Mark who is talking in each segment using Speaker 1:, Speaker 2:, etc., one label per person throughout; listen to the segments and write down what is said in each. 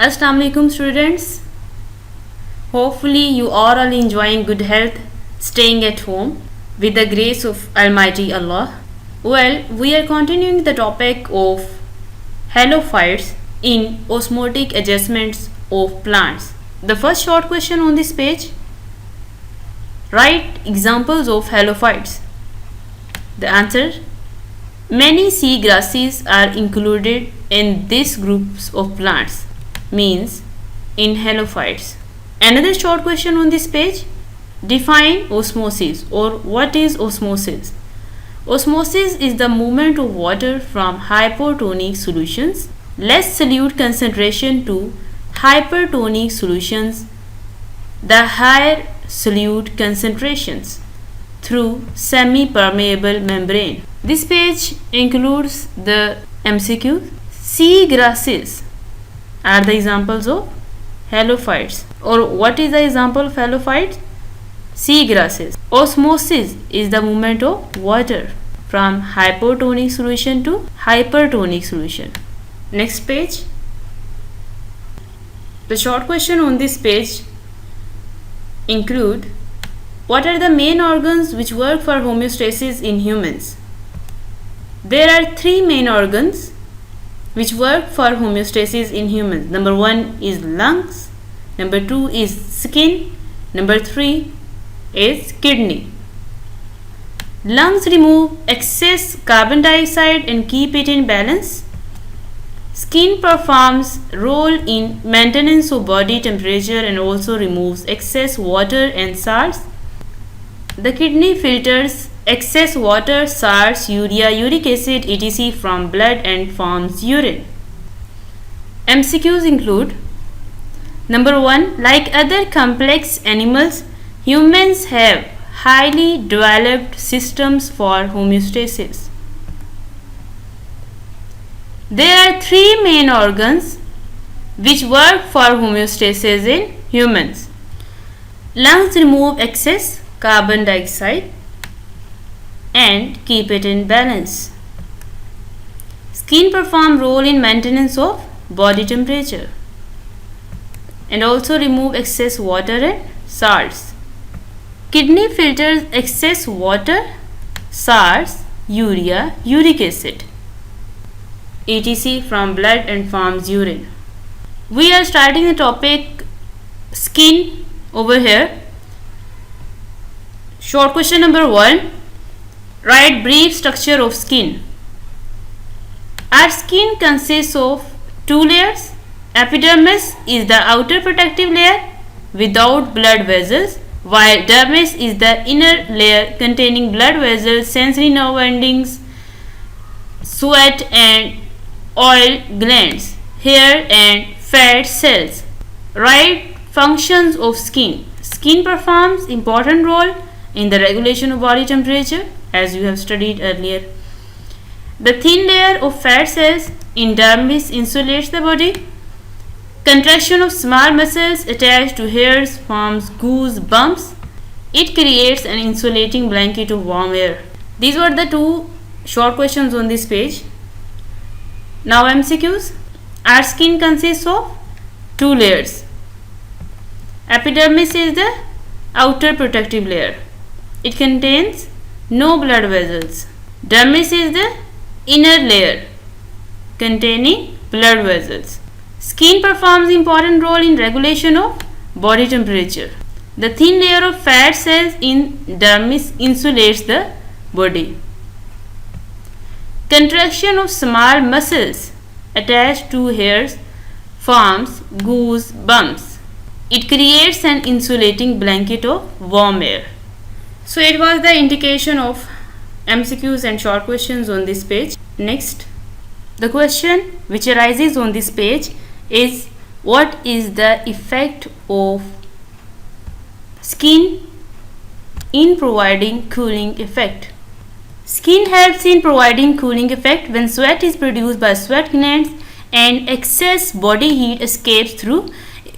Speaker 1: Assalamu alaikum students. Hopefully you are all enjoying good health, staying at home with the grace of Almighty Allah. Well, we are continuing the topic of halophytes in osmotic adjustments of plants. The first short question on this page: write examples of halophytes. The answer: many sea grasses are included in these groups of plants, means in halophytes. Another short question on this page: define osmosis, or what is osmosis? Osmosis is the movement of water from hypotonic solutions, less solute concentration, to hypertonic solutions, the higher solute concentrations, through semi-permeable membrane. This page includes the MCQ. Sea grasses are the examples of halophytes. Or what is the example of halophytes? Sea grasses. Osmosis is the movement of water from hypotonic solution to hypertonic solution. Next page. The short question on this page include: what are the main organs which work for homeostasis in humans? There are three main organs which work for homeostasis in humans. Number 1 is lungs, number 2 is skin, number 3 is kidney. Lungs remove excess carbon dioxide and keep it in balance. Skin performs role in maintenance of body temperature and also removes excess water and salts. The kidney filters excess water, salts, urea, uric acid, etc. from blood and forms urine. MCQs include: number 1, like other complex animals, humans have highly developed systems for homeostasis. There are three main organs which work for homeostasis in humans. Lungs remove excess carbon dioxide and keep it in balance. Skin perform role in maintenance of body temperature and also remove excess water and salts. Kidney filters excess water, salts, urea, uric acid, etc. from blood and forms urine. We are starting the topic skin over here. Short question number 1: write brief structure of skin. Our skin consists of two layers. Epidermis is the outer protective layer without blood vessels, while dermis is the inner layer containing blood vessels, sensory nerve endings, sweat and oil glands, hair and fat cells. Write functions of skin. Skin performs important role in the regulation of body temperature, as you have studied earlier. The thin layer of fat cells in dermis insulates the body. Contraction of small muscles attached to hairs forms goose bumps. It creates an insulating blanket of warm air. These were the two short questions on this page. Now MCQs. Our skin consists of two layers. Epidermis is the outer protective layer. It contains no blood vessels. Dermis is the inner layer containing blood vessels. Skin performs important role in regulation of body temperature. The thin layer of fat cells in dermis insulates the body. Contraction of small muscles attached to hairs forms goose bumps. It creates an insulating blanket of warm air. So it was the indication of MCQs and short questions on this page. Next, the question which arises on this page is: what is the effect of skin in providing cooling effect? Skin helps in providing cooling effect when sweat is produced by sweat glands and excess body heat escapes through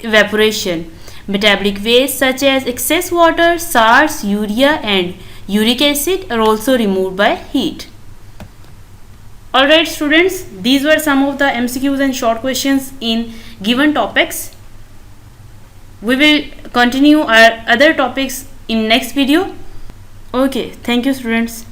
Speaker 1: evaporation. Metabolic waste such as excess water, salts, urea and uric acid are also removed by heat. Alright students, these were some of the MCQs and short questions in given topics. We will continue our other topics in next video. Okay, thank you students.